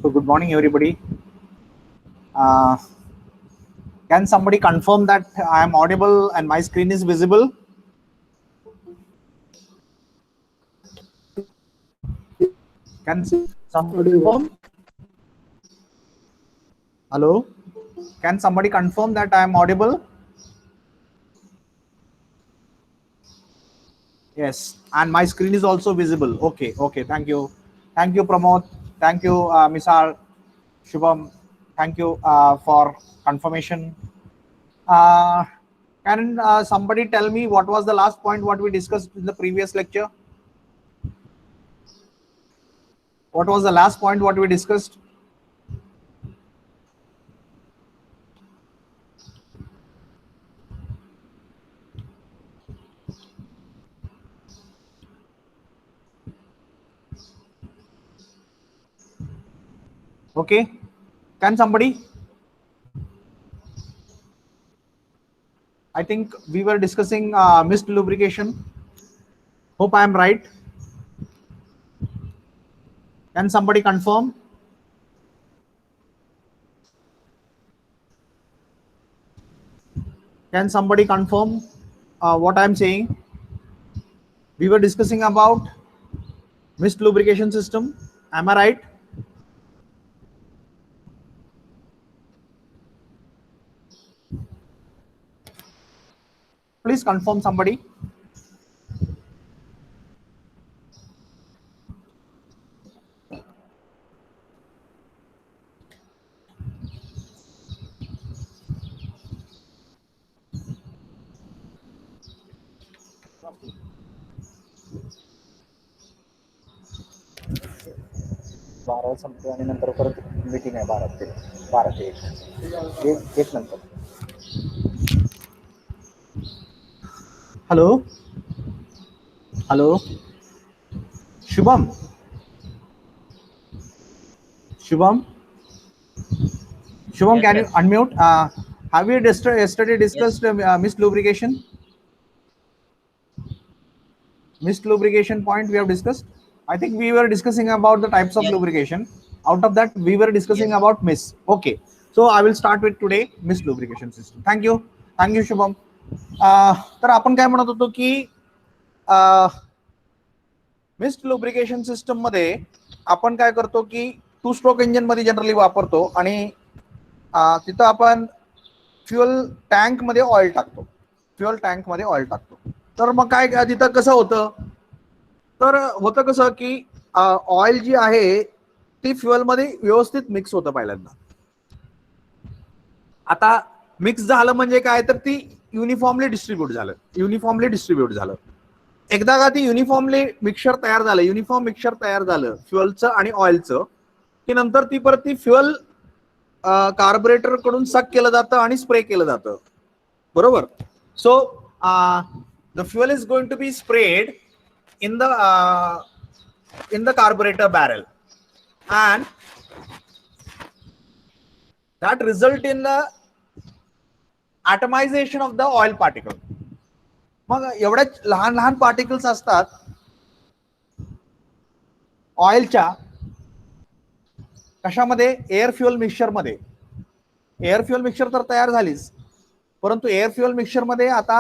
So good morning, everybody. Can somebody confirm that I am audible and my screen is visible? Can somebody confirm? Hello? Can somebody confirm that I am audible? Yes, and my screen is also visible. Okay, thank you. Thank you, Pramod. Thank you, Misal, Shubham. Thank you for confirmation. Can somebody tell me what was the last point what we discussed in the previous lecture? What was the last point what we discussed? Okay, can somebody? I think we were discussing mist lubrication. Hope I am right. Can somebody confirm? Can somebody confirm what I am saying? We were discussing about mist lubrication system. Am I right? Please confirm somebody. बारा संपते आणि नंतर परत meeting आहे 12 ते 1 नंतर. Hello. Hello. Shubham. Shubham. Shubham, Yes, can sir. you unmute? Have we yesterday discussed mist lubrication? Mist lubrication point we have discussed. I think we were discussing about the types of Yes. lubrication. Out of that, we were discussing Yes. about mist. Okay, so I will start with today mist lubrication system. Thank you, Shubham. तर आपण काय म्हणत होतो की mist lubrication system मध्ये आपण काय करतो की 2 स्ट्रोक इंजिन मध्ये जनरली वापरतो आणि तिथं आपण फ्युएल टँक मध्ये ऑइल टाकतो. तर मग काय तिथं कसं होतं, तर होतं कसं की ऑइल जी आहे ती फ्युएल मध्ये व्यवस्थित मिक्स होतं पहिल्यांदा. आता मिक्स झालं म्हणजे काय, तर ती युनिफॉर्मली डिस्ट्रीब्यूट झालं. एकदा का ती युनिफॉर्म मिक्सचर तयार झालं फ्युएलचं आणि ऑइलचं, की नंतर ती परत ती फ्युएल कार्बोरेटर कडून सक केलं जातं आणि स्प्रे केलं जातं. बरोबर. So the fuel is going to be spread in the carburetor barrel, and that result in the atomization of the oil particle. मग एवढ्या लहान लहान पार्टिकल्स असतात ऑइलच्या कशामध्ये, एअर फ्युएल मिक्सचर मध्ये. एअर फ्युएल मिक्सचर तर तयार झालीच, परंतु एअर फ्युएल मिक्सचर मध्ये आता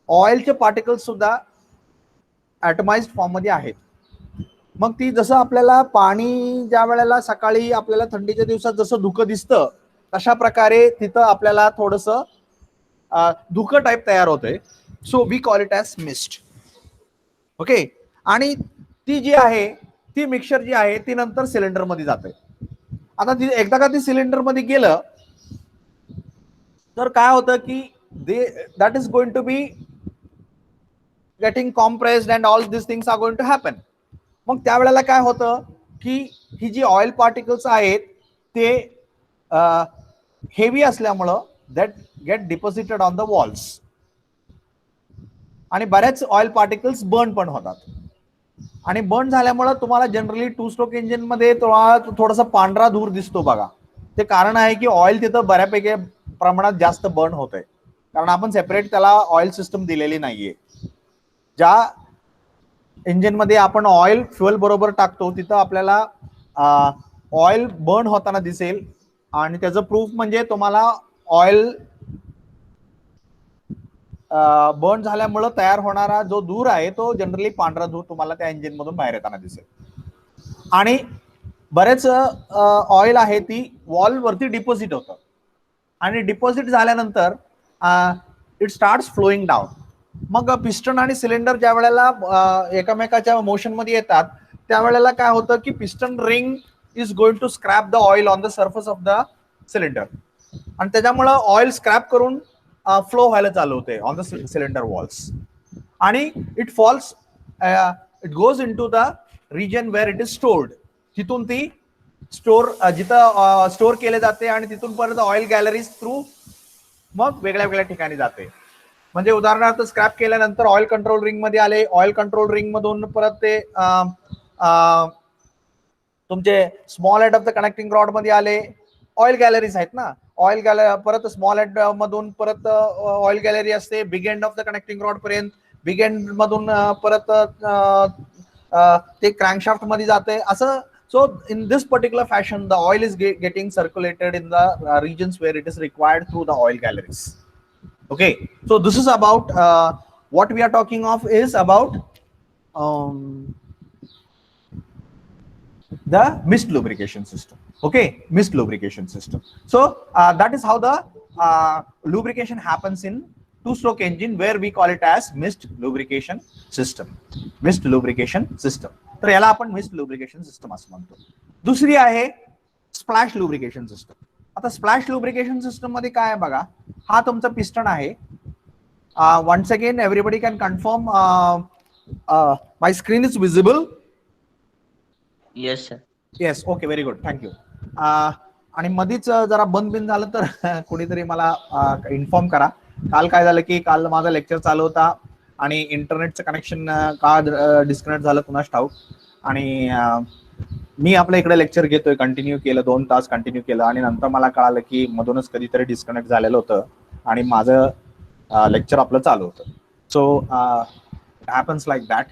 ऑइलचे पार्टिकल्स सुद्धा ॲटमाइज्ड फॉर्म मध्ये आहेत. मग ती जसं आपल्याला पाणी ज्या वेळेला सकाळी आपल्याला थंडीच्या दिवसात जसं धुकं दिसतं, तशा प्रकारे तिथं आपल्याला थोडंसं धुकं टाईप तयार होतंय. So we call it as mist. Okay. आणि ती जी आहे ती मिक्सचर जी आहे ती नंतर सिलेंडर मध्ये जाते. आता ती एकदा का ती सिलेंडर मध्ये गेलं तर काय होतं की that is going to be getting compressed and all this things are going to happen. मग त्यावेळेला काय होतं की ही जी ऑइल पार्टिकल्स आहेत ते हेवी असल्यामुळं that get deposited on the walls, आणि बऱ्याच ऑइल पार्टिकल्स बर्न पण होतात. आणि बर्न झाल्यामुळं तुम्हाला जनरली 2 स्ट्रोक इंजिन मध्ये थोडासा पांढरा धूर दिसतो बघा. ते कारण आहे की ऑइल तिथं बऱ्यापैकी प्रमाणात जास्त बर्न होत आहे, कारण आपण सेपरेट त्याला ऑइल सिस्टम दिलेली नाहीये. ज्या इंजिन मध्ये आपण ऑइल फ्युएल बरोबर टाकतो तिथं आपल्याला ऑइल बर्न होताना दिसेल आणि त्याचं प्रूफ म्हणजे तुम्हाला ऑइल बर्न झाल्यामुळे तयार होणारा जो धूर आहे तो जनरली पांढरा धूर तुम्हाला त्या इंजिन मधून बाहेर येताना दिसेल. आणि बरेच ऑइल आहे ती वॉल्व वरती डिपॉझिट होतं आणि डिपॉझिट झाल्यानंतर इट स्टार्ट्स फ्लोईंग डाऊन. मग पिस्टन आणि सिलेंडर ज्या वेळेला एकमेकाच्या मोशन मध्ये येतात त्यावेळेला काय होतं की piston ring is going to scrap the oil on the surface of the cylinder आणि त्याच्यामुळं ऑइल स्क्रॅप करून फ्लो व्हायला चालू होते ऑन द सिलेंडर वॉल्स आणि it falls it goes into the region where it is stored. तिथून ती जिथं स्टोर केले जाते आणि तिथून परत ऑइल गॅलरीज थ्रू मग वेगळ्या वेगळ्या ठिकाणी जाते. म्हणजे उदाहरणार्थ स्क्रॅप केल्यानंतर ऑइल कंट्रोल रिंग मध्ये आले, ऑइल कंट्रोल रिंग मधून परत ते तुमचे small end of the connecting rod मध्ये आले, ऑइल गॅलरीज आहेत ना, ऑइल परत स्मॉल एंड मधून परत ऑइल गॅलरी असते big end of the connecting rod पर्यंत, बिग एंड मधून परत ते क्रँकशाफ्ट मध्ये जाते असं. So in this particular fashion, the oil is getting circulated in the regions where it is required through the oil galleries. Okay, so this is about what we are talking of is about the mist lubrication system. Okay, mist lubrication system. So that is how the lubrication happens in two-stroke engine, where we call it as mist lubrication system. Mist lubrication system. तर याला आपण mist lubrication system असं म्हणतो. दुसरी आहे splash lubrication system. आता splash lubrication system मध्ये काय आहे बघा, हा तुमचा पिस्टन आहे. Once again everybody can confirm my screen is visible. Yes sir. Yes, okay, very good, thank you. आणि मधीच जरा बंद बिन झालं तर कोणीतरी मला इन्फॉर्म करा. काल काय झालं की काल माझा लेक्चर चालू होता आणि इंटरनेटचं कनेक्शन का डिस्कनेक्ट झालं कुणास ठाऊक, आणि मी आपल्या इकडे लेक्चर घेतोय, कंटिन्यू केलं, 2 तास कंटिन्यू केलं आणि नंतर मला कळालं की मधूनच कधीतरी डिस्कनेक्ट झालेलं होतं आणि माझं लेक्चर आपलं चालू होतं. So happens like that.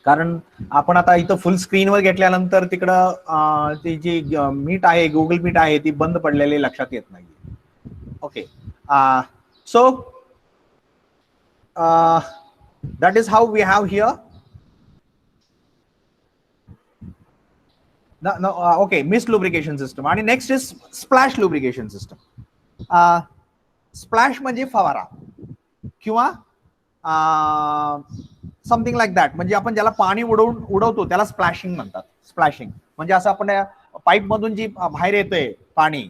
कारण आपण आता इथं फुल स्क्रीनवर घेतल्यानंतर तिकडं ती जी मीट आहे, गुगल मीट आहे, ती बंद पडलेली लक्षात येत नाही. Okay, so that is how we have here okay, mist lubrication system. आणि next is splash lubrication system. splash म्हणजे फवारा किंवा समथिंग लाईक दॅट. म्हणजे आपण ज्याला पाणी उडवतो त्याला स्प्लॅशिंग म्हणतात. स्प्लॅशिंग म्हणजे असं आपण पाईप मधून जी बाहेर येतंय पाणी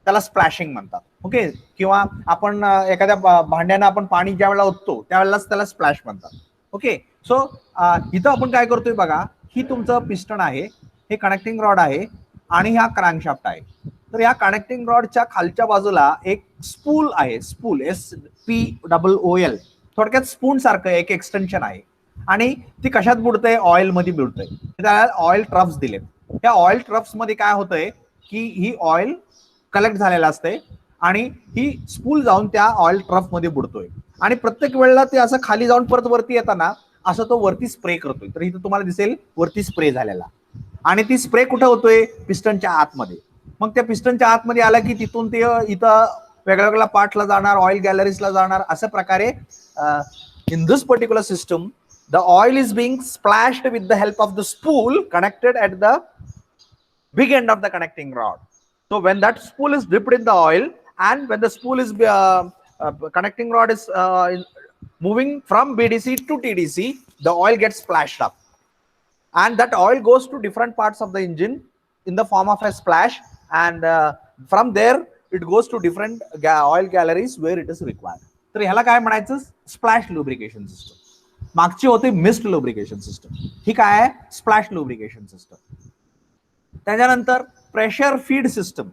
त्याला स्प्लॅशिंग म्हणतात. ओके, किंवा आपण एखाद्या भांड्यानं आपण पाणी ज्या वेळेला ओततो त्यावेळेलाच त्याला स्प्लॅश म्हणतात. ओके, सो इथं आपण काय करतोय बघा, ही तुमचं पिस्टन आहे, हे कनेक्टिंग रॉड आहे आणि हा क्रँकशाफ्ट आहे. तर या कनेक्टिंग रॉडच्या खालच्या बाजूला एक स्पूल आहे, स्पूल, SPOOL, थोडक्यात स्पून सारखं एक एक्सटेन्शन आहे आणि ती कशात बुडतंय, ऑइल मध्ये बुडतंय. त्याला ऑइल ट्रफ्स दिलेत. त्या ऑइल ट्रफ्स मध्ये काय होतंय की ही ऑइल कलेक्ट झालेला असते आणि ही स्पूल जाऊन त्या ऑइल ट्रफ मध्ये बुडतोय आणि प्रत्येक वेळेला ते असं खाली जाऊन परत वरती येताना असं तो वरती स्प्रे करतोय. तर इथं तुम्हाला दिसेल वरती स्प्रे झालेला आणि ती स्प्रे कुठे होतोय, पिस्टनच्या आतमध्ये. मग त्या पिस्टनच्या आतमध्ये आला की तिथून ते इथं वेगळ्या वेगळ्या पार्टला जाणार, ऑइल गॅलरीजला जाणार. अशा प्रकारे in this particular system the oil is being splashed with the help of the spool connected at the big end of the connecting rod. So when that spool is dipped in the oil and when the spool is connecting rod is moving from BDC to TDC, the oil gets splashed up and that oil goes to different parts of the engine in the form of a splash, and from there it goes to different oil galleries where it is required. तर ह्याला काय म्हणायचं, splash lubrication system. मागची होती mist lubrication system, ही काय आहे, splash lubrication system. त्याच्यानंतर pressure feed system.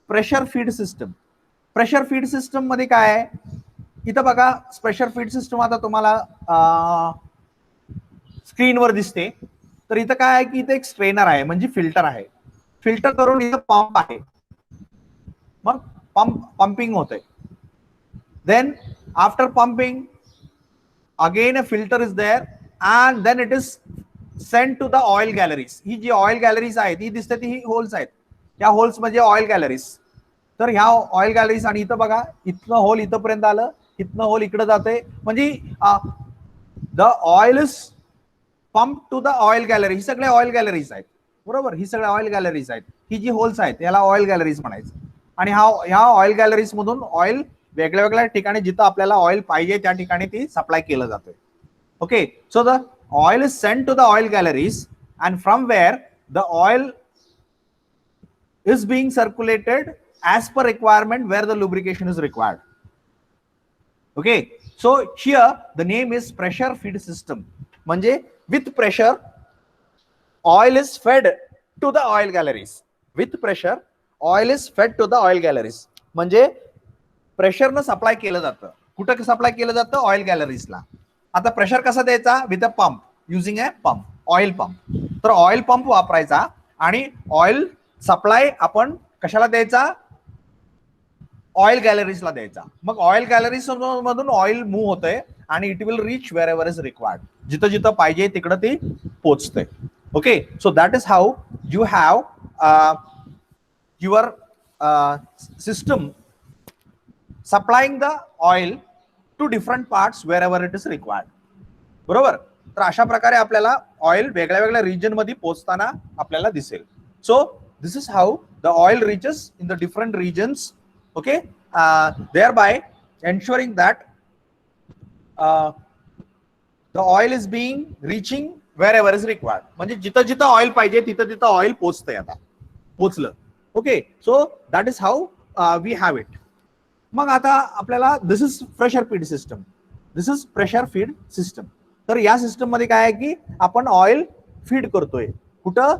Pressure feed system, pressure feed system मध्ये काय आहे, इथं बघा प्रेशर फीड सिस्टम आता तुम्हाला स्क्रीनवर दिसते. तर इथं काय आहे की इथं एक स्ट्रेनर आहे म्हणजे फिल्टर आहे. फिल्टर करून इथं पंप आहे, मग पंपिंग होतंय. Then after pumping again a filter is there and then it is send to the oil galleries. ही जी ऑइल गॅलरीज आहेत ही दिसते ती ही होल्स आहेत. या होल्स म्हणजे ऑइल गॅलरीज. तर ह्या ऑइल गॅलरीज आणि इथं बघा इथनं होल इथंपर्यंत आलं, इथनं होल इकडे जाते, म्हणजे the oil is pump to the oil gallery. ही सगळे ऑइल गॅलरीज आहेत बरोबर. ही सगळे ऑइल गॅलरीज आहेत. ही जी होल्स आहेत याला ऑइल गॅलरीज म्हणायचं. आणि ह्या ऑइल गॅलरीज मधून ऑइल वेगळ्या वेगळ्या ठिकाणी जिथं आपल्याला ऑइल पाहिजे त्या ठिकाणी ती सप्लाय केलं जातं. Okay, so the oil is sent to the oil galleries and from where the oil is being circulated as per requirement where the lubrication is required. Okay, so here the name is pressure feed system. म्हणजे with pressure oil is fed to the oil galleries. With pressure oil is fed to the oil galleries. म्हणजे प्रेशरनं supply केलं जातं. कुठं supply केलं जातं? Oil गॅलरीजला. आता pressure कसा द्यायचा? With a pump, using a pump, oil pump. तर ऑइल पंप वापरायचा आणि ऑइल सप्लाय आपण कशाला द्यायचा? ऑइल गॅलरीजला द्यायचा. मग ऑइल गॅलरीज मधून ऑइल मूव्ह होतंय आणि it will reach wherever is required. जिथं जिथं पाहिजे तिकडं ती पोचते. Okay, so that is how you have your system supplying the oil to different parts wherever it is required. बरोबर. तर अशा प्रकारे आपल्याला ऑइल वेगळ्या वेगळ्या रिजन मध्ये पोहोचताना आपल्याला दिसेल. So this is how the oil reaches in the different regions, okay, thereby ensuring that the oil is being reaching wherever is required. म्हणजे जिथं जिथं ऑइल पाहिजे तिथं तिथं ऑइल पोचतंय. आता पोचलं. Okay, so that is how we have it. मग आता आपल्याला this is pressure feed system. This is pressure feed system. तर या सिस्टम मध्ये काय आहे की आपण ऑइल फीड करतोय. कुठं?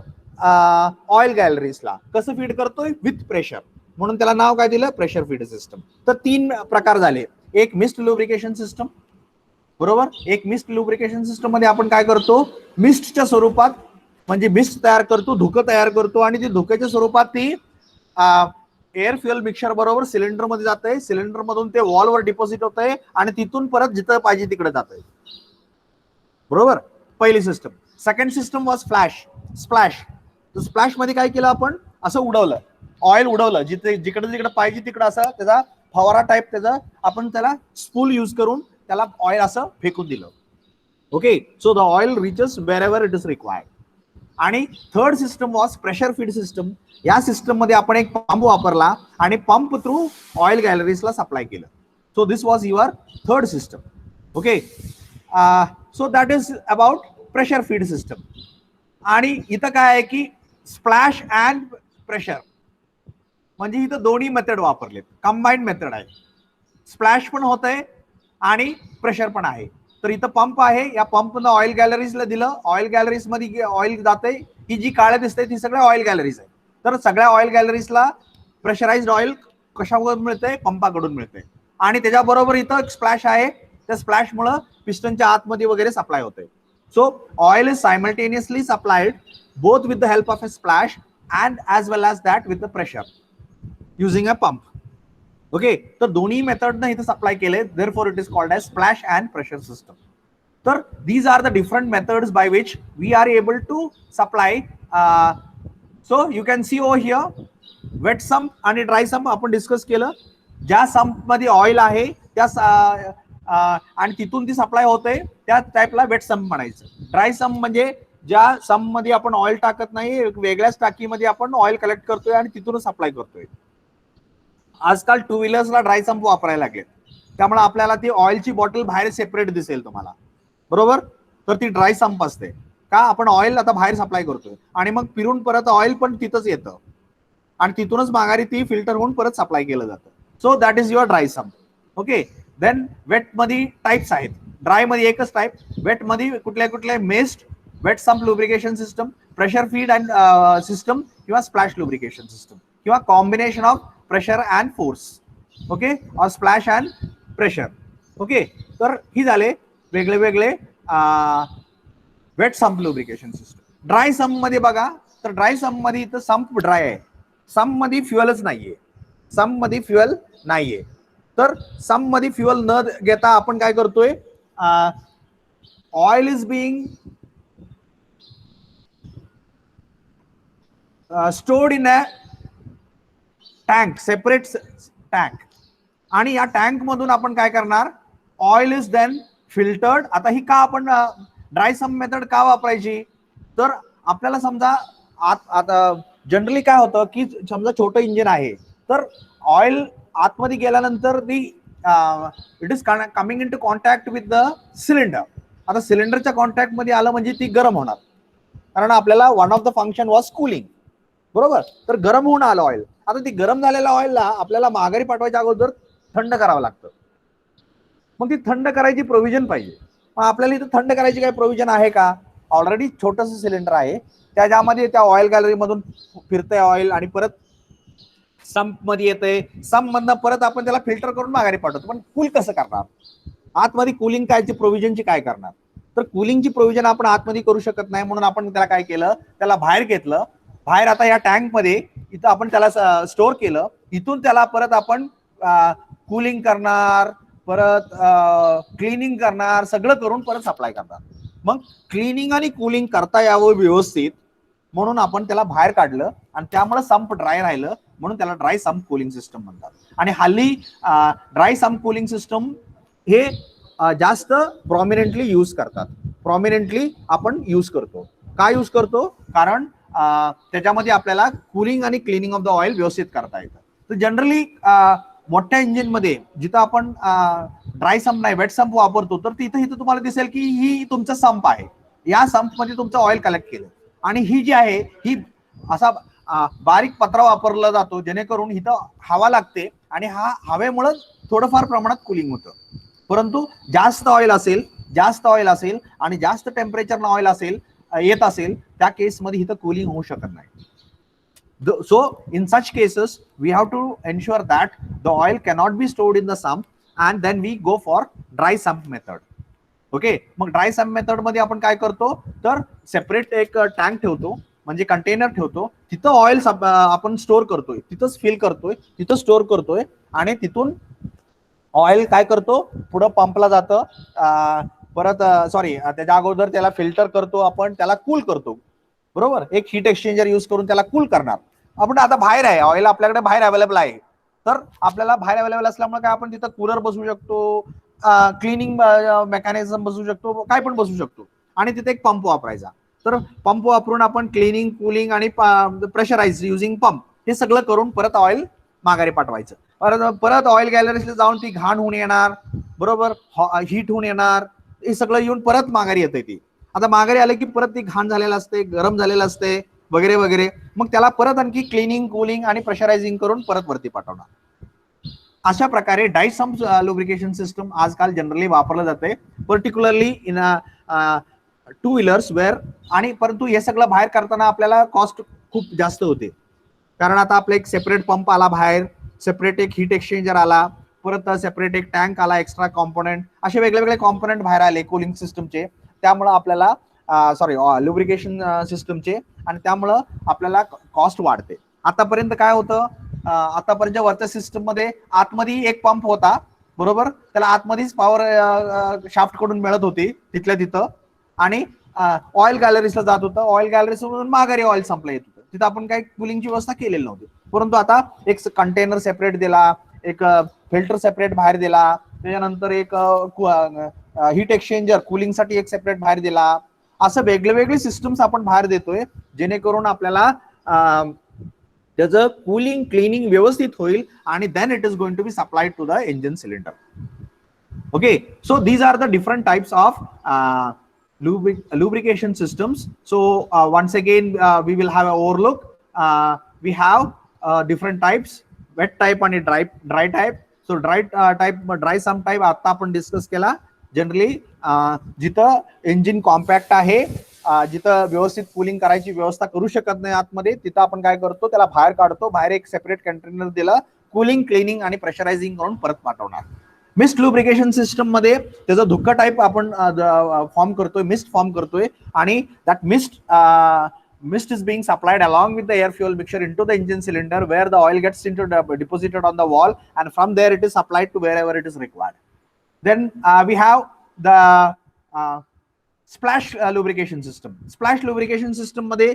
ऑइल गॅलरीजला. कसं फीड करतोय? With pressure. म्हणून त्याला नाव काय दिलं? Pressure feed system. तर 3 प्रकार झाले. एक मिस्ट लुब्रिकेशन सिस्टम, बरोबर. एक मिस्ट लुब्रिकेशन सिस्टम मध्ये आपण काय करतो? मिस्टच्या स्वरूपात म्हणजे मिस्ट तयार करतो, धुकं तयार करतो आणि ती धुक्याच्या स्वरूपात ती एअर फ्युएल मिक्सर बरोबर सिलेंडर मध्ये जाते. सिलेंडर मधून ते वॉलवर डिपॉझिट होतंय आणि तिथून परत जिथं पाहिजे तिकडे जातंय. बरोबर. पहिली system. Second system was splash. Splash मध्ये काय केलं आपण? असं उडवलं, ऑइल उडवलं, जिथे जिकडे जिकडे पाहिजे तिकडे असं त्याचा फवारा टाईप त्याचा आपण त्याला स्पूल यूज करून त्याला ऑइल असं फेकून दिलं. Okay, so the oil reaches wherever it is required. आणि third system was pressure feed system. या सिस्टम मध्ये आपण एक पंप वापरला आणि पंप थ्रू ऑइल गॅलरीजला सप्लाय केलं. So this was your third system. Okay, so that is about pressure feed system. आणि इथं काय आहे की स्प्लॅश अँड प्रेशर म्हणजे इथं दोन्ही मेथड वापरलेत. कंबाईंड मेथड आहे. स्प्लॅश पण होत आहे आणि प्रेशर पण आहे. तर इथं पंप आहे. या पंपनं ऑइल गॅलरीजला दिलं. ऑइल गॅलरीज मध्ये ऑइल जाते. ही जी काळे दिसते ती सगळ्या ऑइल गॅलरीज आहे. तर सगळ्या ऑइल गॅलरीजला प्रेशराइज्ड ऑइल कशाकडून मिळते? पंपाकडून मिळते. आणि त्याच्याबरोबर इथं एक स्प्लॅश आहे. त्या स्प्लॅशमुळे पिस्टनच्या आतमध्ये वगैरे सप्लाय होते. So oil is simultaneously supplied both with the help of a splash and as well as that with the pressure using a pump. Okay, तर दोन्ही मेथडने इथे सप्लाय केले. Therefore it is called as splash and pressure system. तर these are the different methods by which we are able to supply. So you can see over here wet sump आणि dry sump आपण discuss केलं. ज्या संप मध्ये oil आहे त्या आणि तिथून ती सप्लाय होते त्या टाईपला वेट संप म्हणायचं. ड्राय संप म्हणजे ज्या संप मध्ये आपण ऑइल टाकत नाही, वेगळ्याच टाकीमध्ये आपण ऑइल कलेक्ट करतोय आणि तिथूनच सप्लाय करतोय. आजकाल 2 व्हीलर्सला ड्राय संप वापरायला लागले. त्यामुळे आपल्याला ती ऑइलची बॉटल बाहेर सेपरेट दिसेल तुम्हाला. बरोबर. तर ती ड्राय संप असते. का? आपण ऑइल आता बाहेर सप्लाय करतोय आणि मग फिरून परत ऑइल पण तिथंच येतं आणि तिथूनच माघारी ती फिल्टर होऊन परत सप्लाय केलं जातं. So that is your dry संप. ओके, देन वेट मध्ये टाइप्स आहेत. ड्राय मध्ये एकच टाइप. वेट मध्ये कुठल्या कुठल्या? मेस्ट, वेट संप lubrication system, pressure feed and system किंवा स्प्लॅश लुब्रिकेशन सिस्टम किंवा combination of pressure and force. Okay, और स्प्लॅश अँड प्रेशर. ओके, तर ही झाले वेगळे वेगळे वेट संप लुब्रिकेशन सिस्टम. ड्राय संप मध्ये बघा तर ड्राय संप मध्ये इथं संप ड्राय आहे. संप मध्ये फ्युएलच नाहीये. संप मध्ये फ्युएल नाहीये. तर संप मध्ये फ्युएल न घेता आपण काय करतोय? Oil is Bing stored in a tank, separate tank. आणि या टँक मधून आपण काय करणार, ऑइल इज देन फिल्टर्ड. आता ही का आपण ड्राय सम मेथड का वापरायची, तर आपल्याला समजा आता जनरली काय होतं की समजा छोटं इंजिन आहे, तर ऑइल आतमध्ये गेल्यानंतर ती it is coming into contact with the cylinder. आता सिलेंडरच्या कॉन्टॅक्ट मध्ये आलं म्हणजे ती गरम होणार, कारण आपल्याला one of the function was cooling, बरोबर. तर गरम होऊन आलं ऑइल. आता ती गरम झालेल्या ऑइलला आपल्याला माघारी पाठवायच्या अगोदर थंड करावं लागतं. मग ती थंड करायची प्रोव्हिजन पाहिजे. मग आपल्याला इथं थंड करायची काही प्रोव्हिजन आहे का? ऑलरेडी छोटंसं सिलेंडर आहे, त्याच्यामध्ये त्या ऑइल गॅलरी मधून फिरतंय ऑइल आणि परत संप मध्ये येतंय, संप मधनं परत आपण त्याला फिल्टर करून माघारी पाठवतो. पण कूल कसं करणार? आतमध्ये कूलिंग कायची प्रोव्हिजनची काय करणार? तर कूलिंगची प्रोव्हिजन आपण आतमध्ये करू शकत नाही, म्हणून आपण त्याला काय केलं, त्याला बाहेर घेतलं. बाहेर आता या टँक मध्ये इथं आपण त्याला स्टोअर केलं. इथून त्याला परत आपण कूलिंग करणार, परत क्लिनिंग करणार, सगळं करून परत सप्लाय करणार. मग क्लिनिंग आणि कूलिंग करता यावं व्यवस्थित म्हणून आपण त्याला बाहेर काढलं, आणि त्यामुळे संप ड्राय राहिलं, म्हणून त्याला ड्राय संप कूलिंग सिस्टम म्हणतात. आणि हल्ली ड्राय संप कूलिंग सिस्टम हे जास्त प्रॉमिनेंटली यूज करतात. प्रॉमिनेंटली आपण यूज करतो. का यूज करतो? कारण त्याच्यामध्ये आपल्याला कूलिंग आणि क्लिनिंग ऑफ द ऑइल व्यवस्थित करता येतं. तर जनरली मोठ्या इंजिन मध्ये जिथं आपण ड्राय संप नाही वेट संप वापरतो, तर तिथं तुम्हाला दिसेल की ही तुमचा संप आहे. या संप मध्ये तुमचं ऑइल कलेक्ट केलं, आणि ही जी आहे ही असा बारीक पत्रा वापरला जातो, जेणेकरून इथं हवा लागते आणि हा हवेमुळे थोडंफार प्रमाणात कूलिंग होतं. परंतु जास्त ऑइल असेल आणि जास्त टेम्परेचर ऑइल येत असेल, त्या केसमध्ये इथं कूलिंग होऊ शकत नाही. So in such cases we have to ensure that the oil cannot be stored in the sump, and then we go for dry sump method. Okay, मग ड्राय सम मेथड मध्ये आपण काय करतो, तर सेपरेट एक टँक ठेवतो, म्हणजे कंटेनर ठेवतो. तिथं ऑइल आपण स्टोअर करतोय, तिथंच फिल करतोय, तिथं स्टोअर करतोय, आणि तिथून ऑइल काय करतो, पुढं पंपला जातं. परत त्याच्या अगोदर त्याला फिल्टर करतो, आपण त्याला कूल करतो, बरोबर. एक हीट एक्सचेंजर यूज करून त्याला कूल करणार आपण. आता बाहेर आहे ऑइल, आपल्याकडे बाहेर अवेलेबल आहे, तर आपल्याला बाहेर अवेलेबल असल्यामुळे काय आपण तिथं कूलर बसवू शकतो, क्लिनिंग मेकॅनिझम बसवू शकतो, काय पण बसवू शकतो. आणि तिथे एक पंप वापरायचा. तर पंप वापरून आपण क्लिनिंग, कूलिंग आणि प्रेशराइज युझिंग पंप हे सगळं करून परत ऑइल माघारी पाठवायचं. परत ऑइल गॅलरीला जाऊन ती घाण होऊन येणार, बरोबर, हीट होऊन येणार, हे सगळं येऊन परत माघारी येते. ती आता माघारी आले की परत ती घाण झालेलं असते, गरम झालेलं असते, वगैरे वगैरे. मग त्याला परत आणखी क्लिनिंग, कूलिंग आणि प्रेशरायझिंग करून परत वरती पाठवणार. अशा प्रकारे ड्राय संप लुब्रिकेशन सिस्टम आजकाल जनरली वापरलं जाते, particularly in two wheelers where. आणि परंतु हे सगळं बाहेर करताना आपल्याला कॉस्ट खूप जास्त होते, कारण आता आपला एक सेपरेट पंप आला बाहेर, सेपरेट एक हीट एक्सचेंजर आला, परत सेपरेट एक टँक आला, एक्स्ट्रा कॉम्पोनंट, असे वेगळे कॉम्पोनंट बाहेर आले कूलिंग सिस्टमचे. त्यामुळं आपल्याला लुब्रिकेशन सिस्टमचे, आणि त्यामुळं आपल्याला कॉस्ट वाढते. आतापर्यंत काय होतं, आतापर्यंत वरच्या सिस्टम मध्ये आतमध्ये एक पंप होता, बरोबर, त्याला आतमध्येच पॉवर शाफ्ट कडून मिळत होती तिथल्या तिथं, आणि ऑइल गॅलरीजला जात होतं, ऑइल गॅलरीज माघारी ऑइल संपलं येत होतं, तिथं आपण काही कूलिंगची व्यवस्था केलेली नव्हती. परंतु आता एक कंटेनर सेपरेट दिला, एक फिल्टर सेपरेट बाहेर दिला, त्याच्यानंतर एक हीट एक्सचेंजर कूलिंगसाठी एक सेपरेट बाहेर दिला. असं वेगळे सिस्टम्स आपण बाहेर देतोय, जेणेकरून आपल्याला त्याचं कूलिंग, क्लिनिंग व्यवस्थित होईल, आणि then it is going to be supplied to the engine cylinder. Okay, so these are the different types of lubrication systems. So once again we will have an overlook. We have different types, wet type आणि dry type. So dry sump type आता आपण discuss केला. Generally जिथं engine compact आहे, जिथं व्यवस्थित cooling करायची व्यवस्था करू शकत नाही आतमध्ये, तिथं आपण काय करतो, त्याला बाहेर काढतो, बाहेर एक सेपरेट कंटेनर दिलं, कूलिंग, क्लिनिंग आणि प्रेशरायझिंग करून परत पाठवणार. मिस्ट लुब्रिकेशन सिस्टम मध्ये त्याचा धुक्का टाईप आपण फॉर्म करतोय, मिस्ट फॉर्म करतोय, आणि that mist is being supplied along with the air fuel mixture into the engine cylinder, where the oil gets deposited on the wall, and from there it is supplied to wherever it is required. Then we have the splash lubrication system. Splash lubrication system मध्ये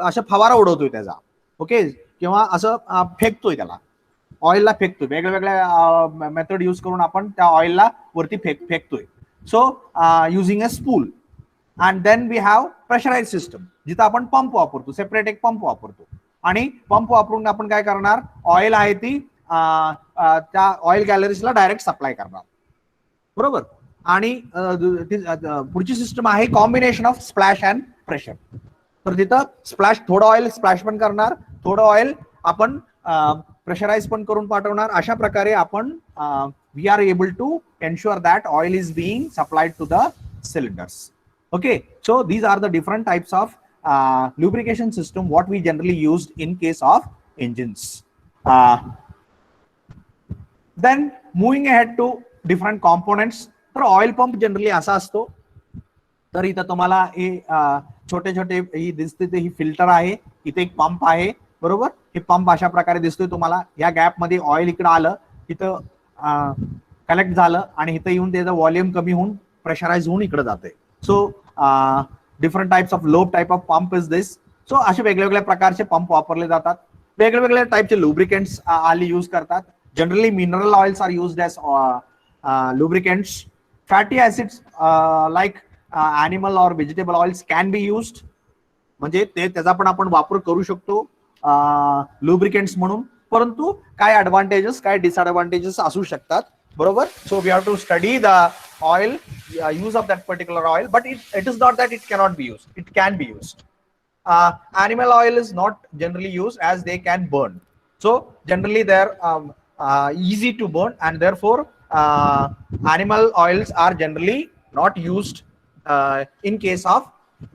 अशा फवारा उडवतोय त्याचा, okay, किंवा असं फेकतोय त्याला, ऑइलला फेकतोय, वेगळ्या method use करून आपण त्या ऑइलला वरती फेकतोय. So using a spool. And then we have pressurise system, जिथं आपण पंप वापरतो, सेपरेट एक पंप वापरतो, आणि पंप वापरून आपण काय करणार, ऑइल आहे ती त्या ऑइल गॅलरीजला डायरेक्ट सप्लाय करणार, बरोबर. आणि पुढची सिस्टम आहे combination of splash and pressure. तर तिथं स्प्लॅश, थोडं ऑइल स्प्लॅश पण करणार, थोडं ऑइल आपण प्रेशराइज पण करून पाठवणार. अशा प्रकारे आपण we are able to ensure that oil is being supplied to the cylinders. Okay, so these are the different types of lubrication system what we generally used in case of engines. Then moving ahead to different components. तर oil pump generally असा असतो. तर इथं तुम्हाला हे छोटे छोटे ही दिसते, ते ही फिल्टर आहे, इथे एक पंप आहे, बरोबर. हे पंप अशा प्रकारे दिसतोय तुम्हाला. या गॅप मध्ये ऑइल इकडे आलं, इथं कलेक्ट झालं, आणि इथं येऊन त्याचं व्हॉल्यूम कमी होऊन प्रेशराइज होऊन इकडे जाते. So different types of lobe type of pump is this. So असे वेगवेगळ्या प्रकारचे पंप वापरले जातात. वेगवेगळ्या टाइपचे लुब्रिकेंट्स आली यूज करतात. Generally mineral oils are used as lubricants. Fatty acids like animal or vegetable oils can be used. म्हणजे त्याचा पण आपण वापर करू शकतो लुब्रिकेंट्स म्हणून. परंतु काय ऍडव्हान्टेजेस, काय डिसएडव्हान्टेजेस असू शकतात, बरोबर. So we have to study the oil, use of that particular oil, but it is not that it cannot be used, it can be used. Animal oil is not generally used as they can burn. So generally they are easy to burn, and therefore animal oils are generally not used in case of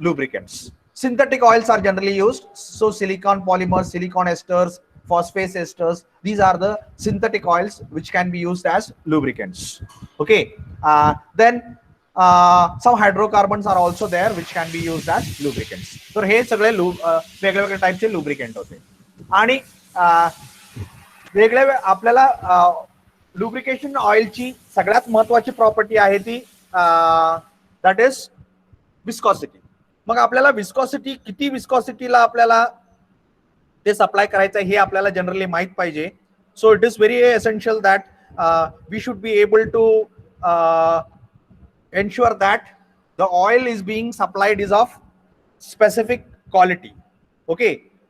lubricants. Synthetic oils are generally used. So silicon polymers, silicon esters, phosphate esters, these are the synthetic oils which can be used as lubricants. Okay, then some hydrocarbons are also there which can be used as lubricants. तर हे सगळे वेगवेगळ्या टाइपचे lubricant होते. आणि वेगळ्या आपल्याला lubrication ऑइलची सगळ्यात महत्वाची प्रॉपर्टी आहे ती दॅट इज विस्कॉसिटी. मग आपल्याला विस्कॉसिटी, किती विस्कॉसिटीला आपल्याला ते सप्लाय करायचं हे आपल्याला जनरली माहित पाहिजे. So it is very essential that we should be able to ensure that the oil is being supplied is of specific quality. Okay,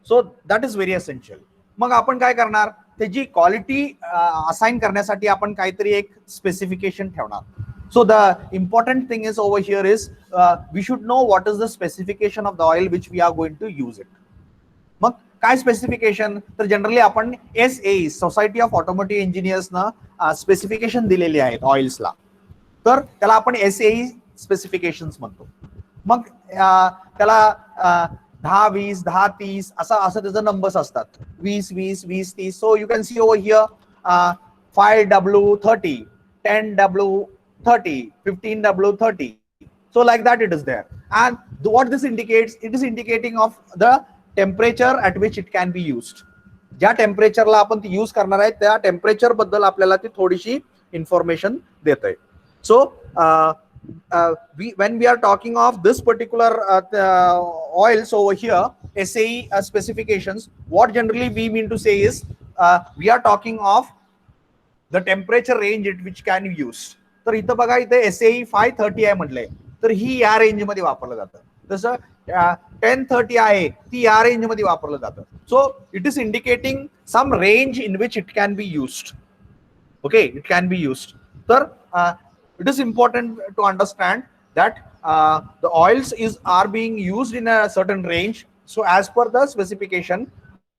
so that is very essential. मग आपण काय करणार, त्याची क्वालिटी असाइन करण्यासाठी आपण काहीतरी एक स्पेसिफिकेशन ठेवणार. So the important thing is over here is we should know what is the specification of the oil which we are going to use it. मग काय स्पेसिफिकेशन, तर जनरली आपण SAE, सोसायटी ऑफ ऑटोमोटिव्ह इंजिनियर्सनं specification दिलेली आहेत ऑइल्सला. तर त्याला आपण SAE स्पेसिफिकेशन्स म्हणतो. मग त्याला 10, 20, 10, 30 असं त्याचे नंबर्स असतात. 20, 20, 20, 30. So you can see over here 5W30, 10W30, 15W30. So like that it is there. And what this indicates, it is indicating of the temperature at which it can be used. ज्या टेम्परेचरला आपण ती use करणार आहे त्या temperature बद्दल आपल्याला ती थोडीशी इन्फॉर्मेशन देत आहे. So when we are talking of this particular oils over here, SAE specifications, what generally we mean to say is we are talking of the temperature range at which can be used. तर इथं बघा, इथे SAE 530 आहे म्हटलंय, तर ही या range मध्ये वापरलं जातं. तसं 1030 आहे, ती या रेंज मध्ये वापरलं जातं. So it is indicating some range in which it can be used. Okay, it can be used. तर it is important to understand that the oils are being used in a certain range. So as per the specification,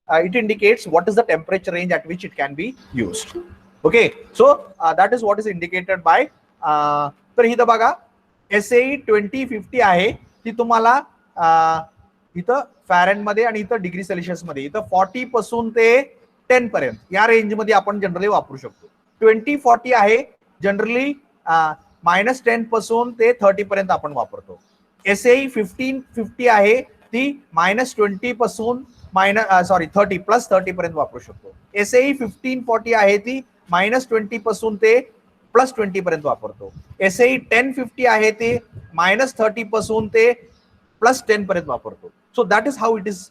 it indicates what is the temperature range at which it can be used. Okay, so that is what is indicated by तर इथं बघा SAE 2050 आहे, ती तुम्हाला इथं फॅरेन मध्ये आणि इथं डिग्री सेल्सिअस मध्ये, इथं 40 पासून ते 10 पर्यंत या रेंज मध्ये आपण जनरली वापरू शकतो. 2040 आहे जनरली -10 पासून ते 30 पर्यंत आपण वापरतो. SAE 1550 आहे, ती -20 पासून 30 पर्यंत वापरू शकतो. SAE 1540 आहे, ती -20 पासून ते +20 पर्यंत वापरतो. SAE 1050 आहे, ते -30 पासून ते +10 पर्यंत वापरतो. So that is how it is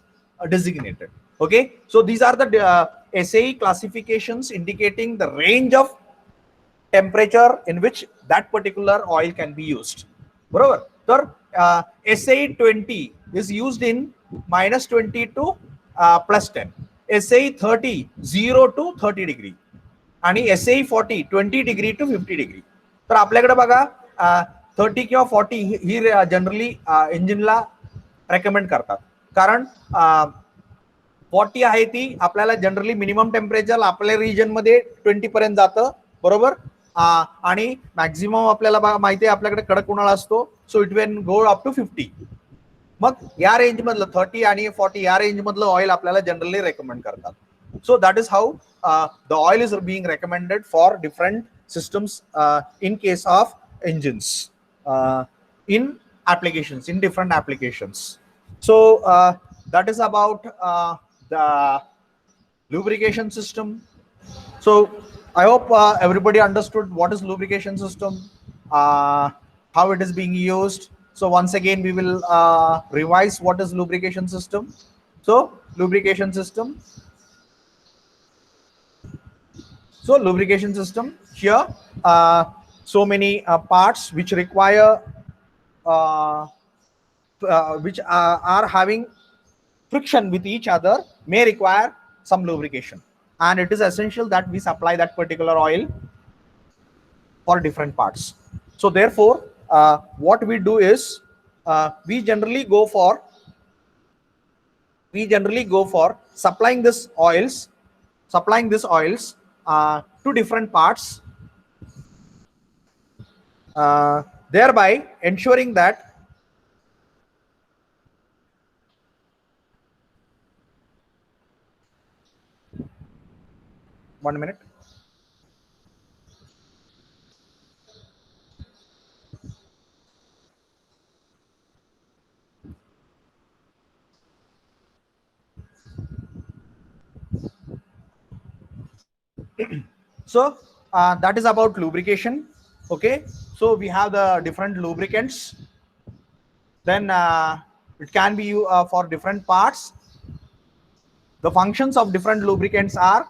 designated. Okay, so these are the SAE classifications indicating the range of temperature in which that particular oil can be used. बरोबर. तर SAE 20 is used in -20 to +10. SAE 30 0 to 30 degree आणि SAE 40 20 degree to 50 degree. तर आपल्याकडे बघा 30 किंवा 40 ही generally इंजिनला recommend करतात, कारण 40 आहे ती आपल्याला जनरली मिनिमम टेम्परेचर आपल्या रिजन मध्ये 20 पर्यंत जातं, बरोबर. आणि मॅक्झिमम आपल्याला माहिती आहे आपल्याकडे कडक उन्हाळा असतो, so it will go up to 50. मग या रेंज मधलं 30 आणि 40 या रेंज मधलं ऑइल आपल्याला जनरली रेकमेंड करतात. So that is how the oil is being recommended for different systems in case of engines in applications, in different applications. So that is about the lubrication system. So I hope everybody understood what is lubrication system, how it is being used. So once again we will revise what is lubrication system. So lubrication system. So lubrication system here, so many parts which require, which are having friction with each other may require some lubrication, and it is essential that we supply that particular oil for different parts. So therefore, what we do is we generally go for supplying these oils to different parts, thereby ensuring that one minute. So that is about lubrication. Okay, so we have the different lubricants, then it can be for different parts. The functions of different lubricants are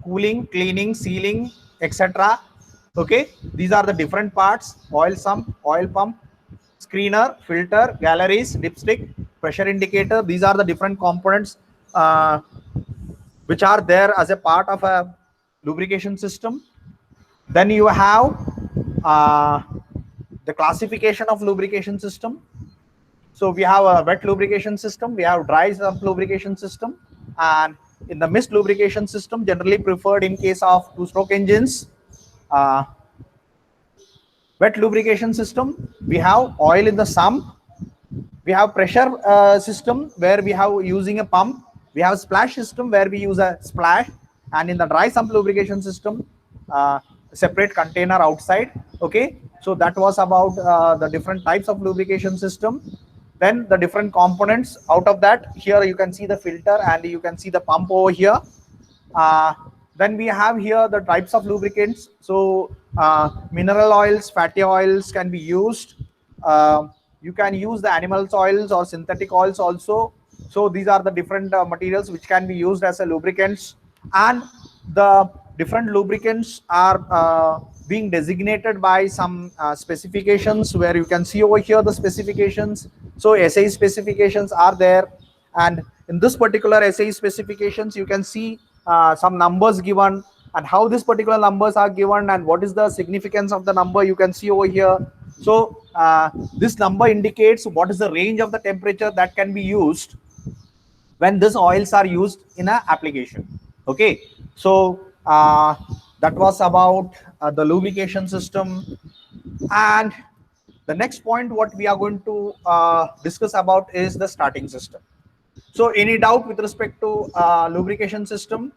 cooling, cleaning, sealing, etc. Okay, these are the different parts: oil sump, oil pump, screener, filter, galleries, dipstick, pressure indicator. These are the different components which are there as a part of a lubrication system. Then you have the classification of lubrication system. So we have a wet lubrication system, we have dry sump lubrication system, and in the mist lubrication system, generally preferred in case of two-stroke engines. Wet lubrication system, we have oil in the sump, we have pressure system where we have using a pump, we have splash system where we use a splash, and in the dry sump lubrication system, separate container outside. Okay, so that was about the different types of lubrication system. Then the different components out of that, here you can see the filter and you can see the pump over here. Then we have here the types of lubricants. So mineral oils, fatty oils can be used. You can use the animal oils or synthetic oils also. So these are the different materials which can be used as a lubricants, and the different lubricants are being designated by some specifications, where you can see over here the specifications. So SAE specifications are there, and in this particular SAE specifications you can see some numbers given, and how these particular numbers are given and what is the significance of the number you can see over here. So this number indicates what is the range of the temperature that can be used when these oils are used in an application. Okay, so that was about the lubrication system. And the next point what we are going to discuss about is the starting system. So any doubt with respect to lubrication system?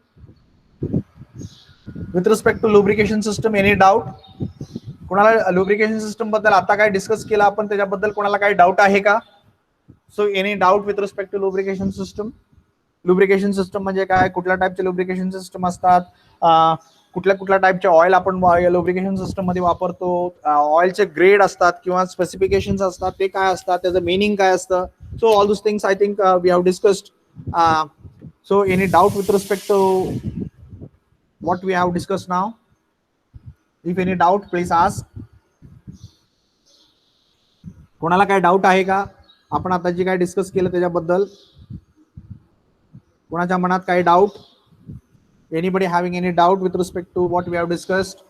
With respect to lubrication system, any doubt? कोणाला lubrication system बद्दल आता काय discuss केलं आपण, त्याच्याबद्दल कोणाला काही doubt आहे का? So any doubt with respect to lubrication system? Lubrication system म्हणजे काय, कुठल्या टाइपचे lubrication system असतात, कुठल्या टाइपचे ऑइल आपण lubrication system मध्ये वापरतो, ऑइलचे ग्रेड असतात किंवा स्पेसिफिकेशन्स असतात, ते काय असतात, त्याचं मीनिंग काय असतं. So all those things I think we have discussed So any doubt with respect to what we have discussed now? If any doubt, please ask. कोणाला काय डाऊट आहे का आपण आता जे काय डिस्कस केलं त्याच्याबद्दल? कोणाच्या मनात काही doubt? Anybody having any doubt with respect to what we have discussed?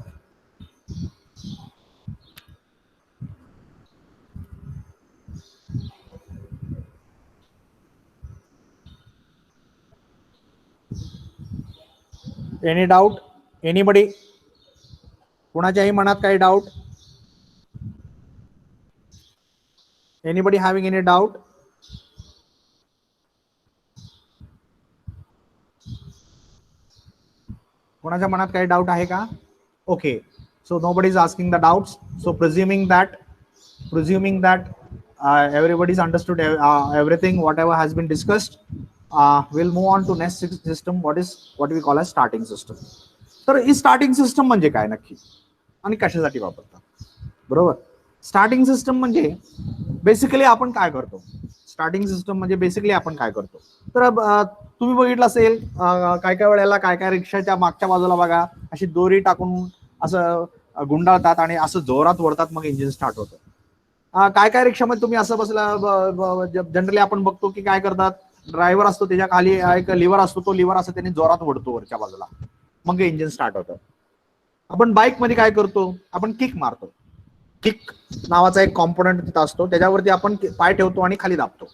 Any doubt? Anybody? कोणाच्याही मनात काही doubt? Anybody having any doubt? कोणाच्या मनात काही डाऊट आहे का? Okay, so nobody is asking the doubts. So presuming that everybody's understood everything whatever has been discussed, we'll move on to next system, what we call as starting system. तर ही starting system म्हणजे काय नक्की आणि कशासाठी वापरतात? बरोबर, starting system म्हणजे basically आपण काय करतो? स्टार्टिंग सिस्टम म्हणजे बेसिकली आपण काय करतो? तर तुम्ही बघितलं असेल काय काय वेळेला काय रिक्षाच्या मागच्या बाजूला बघा अशी दोरी टाकून असं गुंडाळतात आणि असं जोरात ओढतात, मग इंजिन स्टार्ट होतं. काय रिक्षामध्ये तुम्ही असं बसला जनरली आपण बघतो की काय करतात, ड्रायव्हर असतो त्याच्या खाली एक लिव्हर असतो, तो लिव्हर असं त्यांनी जोरात ओढतो वरच्या बाजूला, मग इंजिन स्टार्ट होतं. आपण बाईक मध्ये काय करतो? आपण किक मारतो. किक नावाचा एक कॉम्पोनंट तिथं असतो, त्याच्यावरती आपण पाय ठेवतो आणि खाली दाबतो.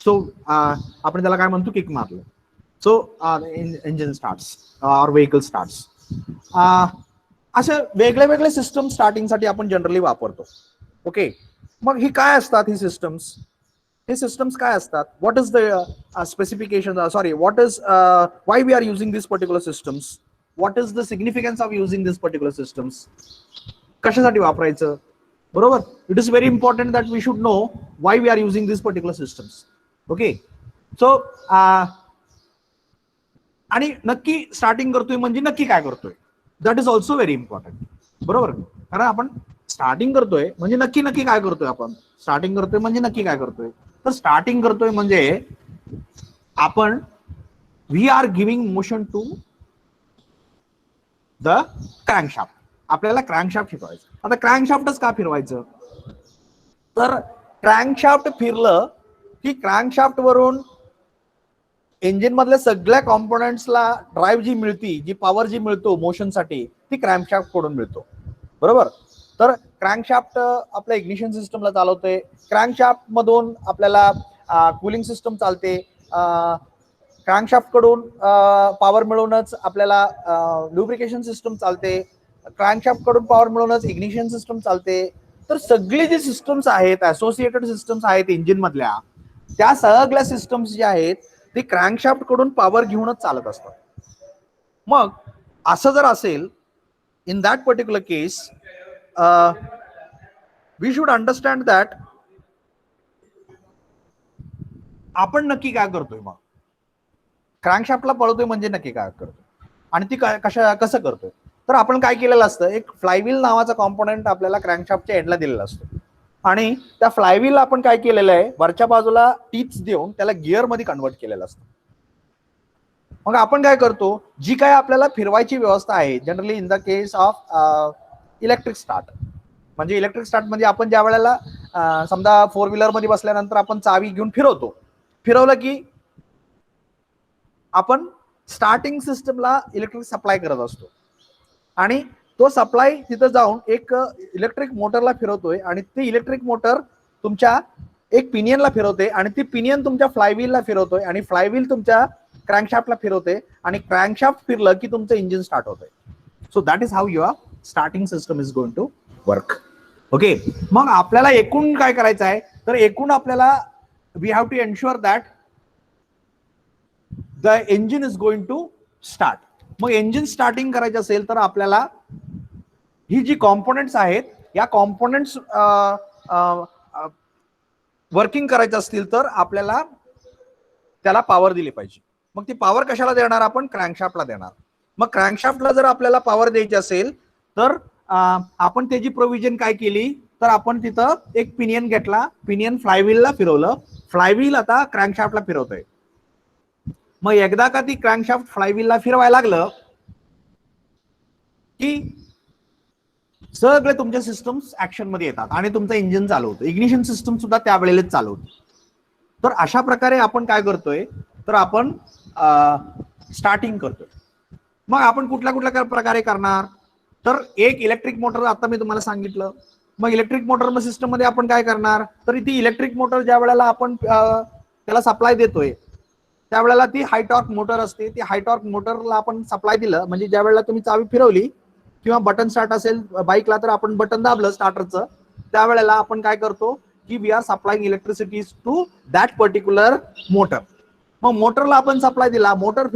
सो आपण त्याला काय म्हणतो? किक मारलं. So engine starts or vehicle starts. असे वेगळे वेगळे सिस्टम स्टार्टिंगसाठी आपण जनरली वापरतो. ओके, मग ही काय असतात ही सिस्टम्स? हे सिस्टम्स काय असतात? What is the specification, sorry, what is why we are using this particular systems? What is the significance of using this particular systems? कशासाठी वापरायचं? बरोबर, it is very important that we should know why we are using this particular systems. Okay, so आणि नक्की starting करतोय म्हणजे नक्की काय करतोय? That is also very important. बरोबर, कारण आपण स्टार्टिंग करतोय म्हणजे नक्की काय करतोय? आपण स्टार्टिंग करतोय म्हणजे नक्की काय करतोय? तर स्टार्टिंग करतोय म्हणजे आपण we are giving motion to the crankshaft. आपल्याला क्रँकशाफ्ट फिरवायचं. आता क्रँकशाफ्टच का फिरवायचं? तर क्रँकशाफ्ट फिरलं की क्रँकशाफ्ट वरून इंजिन मधल्या सगळ्या कॉम्पोनंट्सला ड्राईव्ह जी मिळती, जी पॉवर जी मिळतो मोशनसाठी, ती क्रँकशाफ्ट कडून मिळतो. बरोबर, तर क्रँकशाफ्ट आपल्या इग्निशन सिस्टमला चालवते. क्रँकशाफ्ट मधून आपल्याला कूलिंग सिस्टम चालते. क्रँकशाफ्ट कडून पॉवर मिळवूनच आपल्याला लुब्रिकेशन सिस्टम चालते. क्रँकशाफ्ट कडून पॉवर मिळवूनच इग्निशन सिस्टम चालते. तर सगळे जे सिस्टम्स आहेत, असोसिएटेड सिस्टम्स आहेत इंजिन मधल्या, त्या सगळ्या सिस्टम्स ज्या आहेत ते क्रँकशाफ्ट कडून पॉवर घेऊनच चालत असतात. मग असं जर असेल, in that particular case we should understand that आपण नक्की काय करतोय? मग क्रँकशाफ्टला पळवतोय म्हणजे नक्की काय करतोय आणि ती कसं करतोय? तर आपण काय केलेलं असतं, एक फ्लायव्हील नावाचा कॉम्पोनंट आपल्याला क्रँकशाफ्टच्या एंडला दिलेला असतो आणि त्या फ्लायव्हील आपण काय केलेलं आहे, वरच्या बाजूला टीप्स देऊन त्याला गिअर मध्ये कन्वर्ट केलेलं असतं. मग आपण काय करतो, जी काय आपल्याला फिरवायची व्यवस्था आहे, generally in the case of electric start, म्हणजे इलेक्ट्रिक स्टार्ट म्हणजे आपण ज्या वेळेला समजा फोर व्हीलर मध्ये बसल्यानंतर आपण चावी घेऊन फिरवलं की आपण स्टार्टिंग सिस्टमला इलेक्ट्रिक सप्लाय करत असतो आणि तो सप्लाय तिथं जाऊन एक इलेक्ट्रिक मोटरला फिरवतोय आणि ती इलेक्ट्रिक मोटर तुमच्या एक पिनियनला फिरवते आणि ती पिनियन तुमच्या फ्लायव्हीलला फिरवतोय आणि फ्लायव्हील तुमच्या क्रँकशाफ्टला फिरवते आणि क्रँकशाफ्ट फिरलं की तुमचं इंजिन स्टार्ट होतंय. So that is how your starting system is going to work. Okay, मग आपल्याला एकूण काय करायचं आहे, तर एकूण आपल्याला we have to ensure that the engine is going to start. मग इंजिन स्टार्टिंग करायचं असेल तर आपल्याला ही जी कॉम्पोनंट्स आहेत, या कॉम्पोनंट्स वर्किंग करायचं असतील तर आपल्याला त्याला पॉवर दिली पाहिजे. मग ती पॉवर कशाला देणार? आपण क्रँकशाफ्टला देणार. मग क्रँकशाफ्टला जर आपल्याला पॉवर द्यायची असेल तर आपण त्याची प्रोव्हिजन काय केली, तर आपण तिथं एक पिनियन घेतला, पिनियन फ्लायव्हीलला फिरवलं, फ्लायव्हील आता क्रँकशाफ्टला फिरवतोय. मग एकदा का ती क्रँकशाफ्ट फ्लायव्हीलला फिरवायला लागलं की सगळे तुमचे सिस्टम्स ऍक्शन मध्ये येतात आणि तुमचं इंजिन चालू होतं. इग्निशन सिस्टम सुद्धा त्यावेळेलाच चालू होतं. तर अशा प्रकारे आपण काय करतोय, तर आपण स्टार्टिंग करतोय. मग आपण कुठल्या कुठल्या प्रकारे करणार, तर एक इलेक्ट्रिक मोटर आता मी तुम्हाला सांगितलं. मग इलेक्ट्रिक मोटर सिस्टम मध्ये आपण काय करणार, तर ती इलेक्ट्रिक मोटर ज्या वेळेला आपण त्याला सप्लाय देतोय त्यावेळेला ती हाय टॉर्क मोटर असते. ती हाय टॉर्क मोटरला आपण सप्लाय दिलं म्हणजे ज्या वेळेला तुम्ही चावी फिरवली किंवा बटन स्टार्ट असेल बाईकला तर आपण बटन दाबलं स्टार्टरचं, त्यावेळेला आपण काय करतो की we are supplying electricity to that particular motor. मग मोटरला आपण सप्लाय दिला, मोटर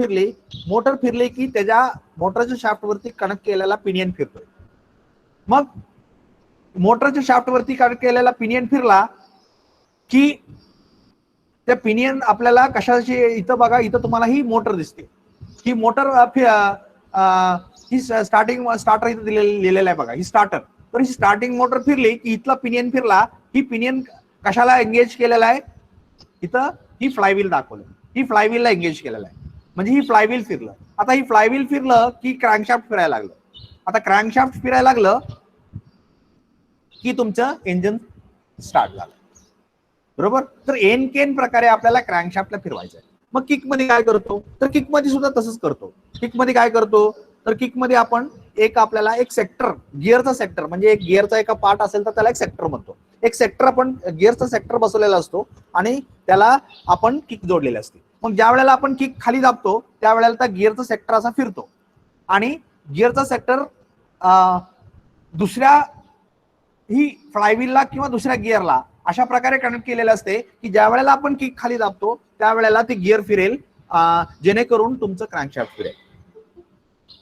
फिरली की त्याच्या मोटरच्या शाफ्टवरती कनेक्ट केलेला पिनियन फिरतोय. मग मोटरच्या शाफ्टवरती कनेक्ट केलेला पिनियन फिरला की त्या पिनियन आपल्याला कशाची, इथं बघा, इथं तुम्हाला ही मोटर दिसते. ही मोटर ही स्टार्टर इथं लिहिलेलं आहे बघा, ही स्टार्टर. तर ही स्टार्टिंग मोटर फिरली की इथला पिनियन फिरला. ही पिनियन कशाला एंगेज केलेला आहे, इथं ही फ्लायव्हील दाखवलं, ही फ्लायव्हीलला एंगेज केलेला आहे. म्हणजे ही फ्लायव्हील फिरलं. आता ही फ्लायव्हील फिरलं की क्रँकशाफ्ट फिरायला लागलं. आता क्रँकशाफ्ट फिरायला लागलं की तुमचं इंजिन स्टार्ट झालं. बरोबर. तर एन केन प्रकारे आपल्याला क्रँकशाफ्टला फिरवायचं आहे. मग किक मध्ये काय करतो, तर किक मध्ये सुद्धा तसंच करतो. किक मध्ये काय करतो, तर किक मध्ये आपण आपल्याला एक सेक्टर, गिअरचा सेक्टर, म्हणजे एक गिअरचा एका पार्ट असेल तर त्याला एक सेक्टर म्हणतो. एक सेक्टर आपण गिअरचा सेक्टर बसवलेला असतो आणि त्याला आपण किक जोडलेली असते. मग ज्या वेळेला आपण किक खाली दाबतो त्यावेळेला त्या गिअरचा सेक्टर असा फिरतो आणि गिअरचा सेक्टर दुसऱ्या ही फ्लायव्हीलला किंवा दुसऱ्या गिअरला अशा प्रकारे कनेक्ट केलेलं असते की ज्या वेळेला आपण किक खाली दाबतो त्यावेळेला ती गिअर फिरेल, जेणेकरून तुमचं क्रँकशाफ्ट फिरेल.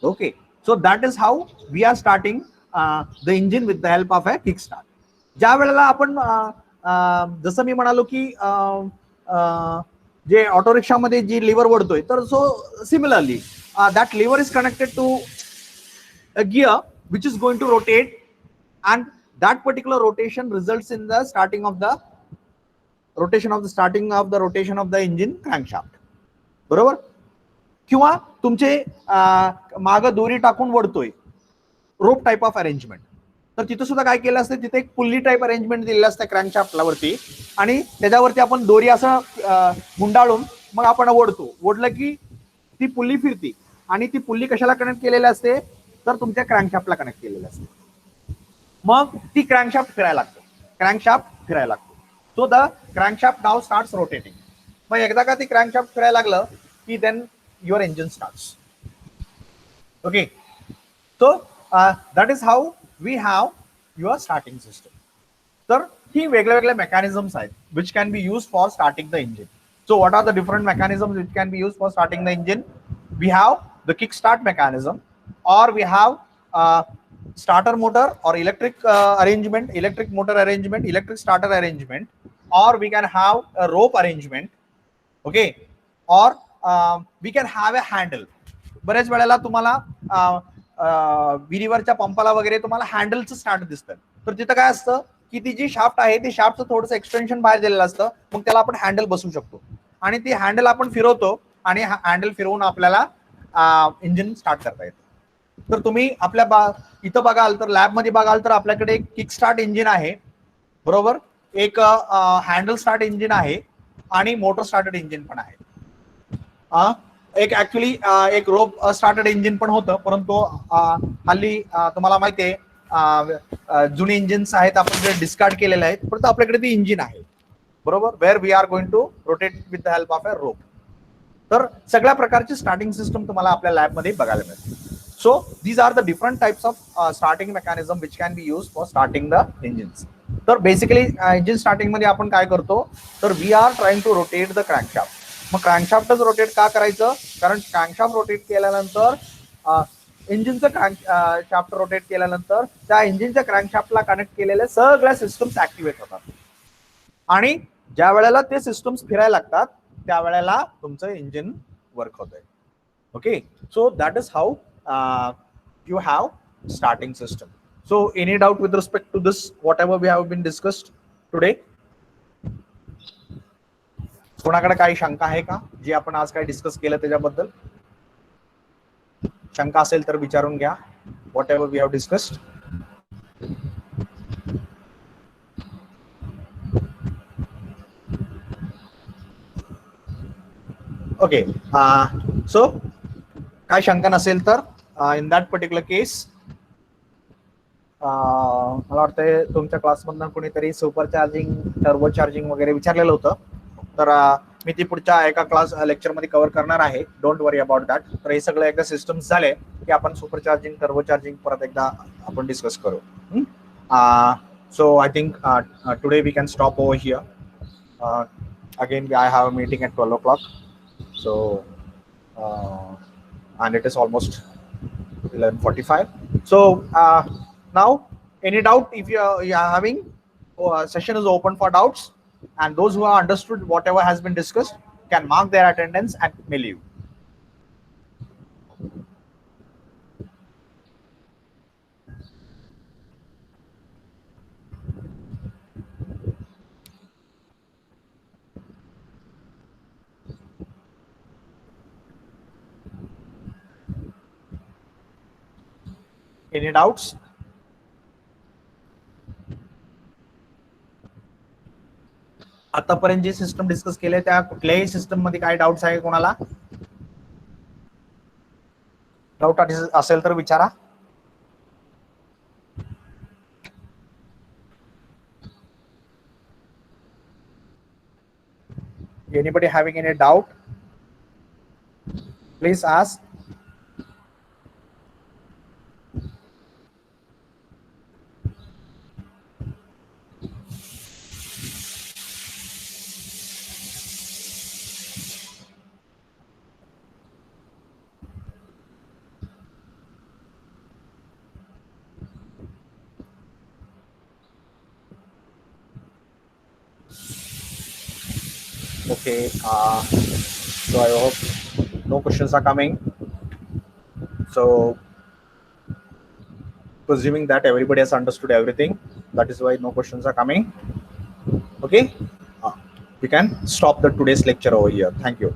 Okay, so that is how we are starting the engine with the help of a kick start. ज्या वेळेला आपण जसं मी म्हणालो की जे ऑटो रिक्षामध्ये जी लिव्हर ओढतोय, तर so similarly that lever is connected to a gear which is going to rotate and that particular rotation results in the starting of the rotation of the engine crankshaft. बरोबर. किंवा तुमचे माग दोरी टाकून वडतोय, रोप type of arrangement, तर तिथं सुद्धा काय केलं असतं, तिथे एक पुल्ली टाइप अरेंजमेंट दिलेलं असतं क्रँकशाफ्टला वरती आणि त्याच्यावरती आपण दोरी असं गुंडाळून मग आपण ओढतो. ओढलं की ती पुल्ली फिरती आणि ती पुल्ली कशाला कनेक्ट केलेली असते, तर तुमच्या क्रँकशाफ्टला कनेक्ट केलेलं असते. मग ती क्रँकशाफ्ट फिरायला लागतो. So the crankshaft now starts rotating. मग एकदा का ती क्रँकशाफ्ट फिरायला लागलं की then your engine starts. Okay, so that is how we have your starting system. तर ही वेगळ्या मेकॅनिझम्स आहेत which can be use for starting the engine. So what are the different mechanisms which can be use for starting the engine? We have the kick start mechanism, or we have starter motor or electric arrangement, electric motor arrangement, electric starter arrangement, or we can have a rope arrangement. Okay, or we can have a handle. बरेच वेळेला तुम्हाला विहिरीवरच्या पंपाला वगैरे तुम्हाला हँडलचं start दिसतं. तर तिथं काय असतं की ती जी शाफ्ट आहे ती शाफ्टचं थोडंसं एक्सटेन्शन बाहेर दिलेलं असतं, मग त्याला आपण हँडल बसवू शकतो आणि ती हँडल आपण फिरवतो आणि हँडल फिरवून आपल्याला इंजिन स्टार्ट करता येतं. तर तुम्ही आपल्या इथं बघाल तर लॅबमध्ये बघाल तर आपल्याकडे एक किक स्टार्ट इंजिन आहे, बरोबर, एक हँडल स्टार्ट इंजिन आहे आणि मोटर स्टार्टेड इंजिन पण आहे. एक ऍक्च्युली एक रोप स्टार्टेड इंजिन पण होतं, परंतु हल्ली तुम्हाला माहिती आहे जुने इंजिन्स आहेत आपण जे डिस्कार्ड केलेले आहेत, परंतु आपल्याकडे ती इंजिन आहे, बरोबर, where we are going to rotate with the help of a rope. तर सगळ्या प्रकारची स्टार्टिंग सिस्टम तुम्हाला आपल्या लॅबमध्ये बघायला मिळते. So these are the different types of starting mechanism which can be used for starting the engines. तर basically engine starting मध्ये आपण काय करतो, तर we are trying to rotate the crankshaft. मग क्रँकशाफ्टच रोटेट का करायचं, कारण क्रँकशाफ्ट रोटेट केल्यानंतर इंजिनचं क्रँकशाफ्ट रोटेट केल्यानंतर त्या इंजिनच्या क्रँकशाफ्टला कनेक्ट केलेल्या सगळ्या सिस्टम्स ऍक्टिव्हेट होतात आणि ज्या वेळेला ते सिस्टम्स फिरायला लागतात त्यावेळेला तुमचं इंजिन वर्क होतंय. Okay, so that is how you have starting system. So any doubt with respect to this, whatever we have been discussed today? कोणाकडे काही शंका आहे का जी आपण आज काय डिस्कस केलं त्याच्याबद्दल? शंका असेल तर विचारून घ्या. Whatever we have discussed. Okay, so काय शंका नसेल तर इन दॅट पर्टिक्युलर केस मला वाटतंय तुमच्या क्लासमधनं कोणीतरी सुपर चार्जिंग, टर्बो चार्जिंग वगैरे विचारलेलं होतं. तर मी ती पुढच्या एका क्लास लेक्चरमध्ये कव्हर करणार आहे. Don't worry about that. तर हे सगळे एकदा सिस्टम्स झाले की आपण सुपर चार्जिंग, टर्बो चार्जिंग परत एकदा आपण डिस्कस करू. So I think today we can stop over here. Again I have a meeting at 12 o'clock. So and it is almost 11:45. So now any doubt? If you are having, session is open for doubts, and those who have understood whatever has been discussed can mark their attendance and may leave. Any doubts? आतापर्यंत जी system discuss केले त्या कुठल्याही system मध्ये काय doubts आहे कोणाला? Doubt असेल तर विचारा. Anybody having any doubt? Please ask. Okay, so I hope no questions are coming. So presuming that everybody has understood everything, that is why no questions are coming. Okay, we can stop the today's lecture over here. Thank you.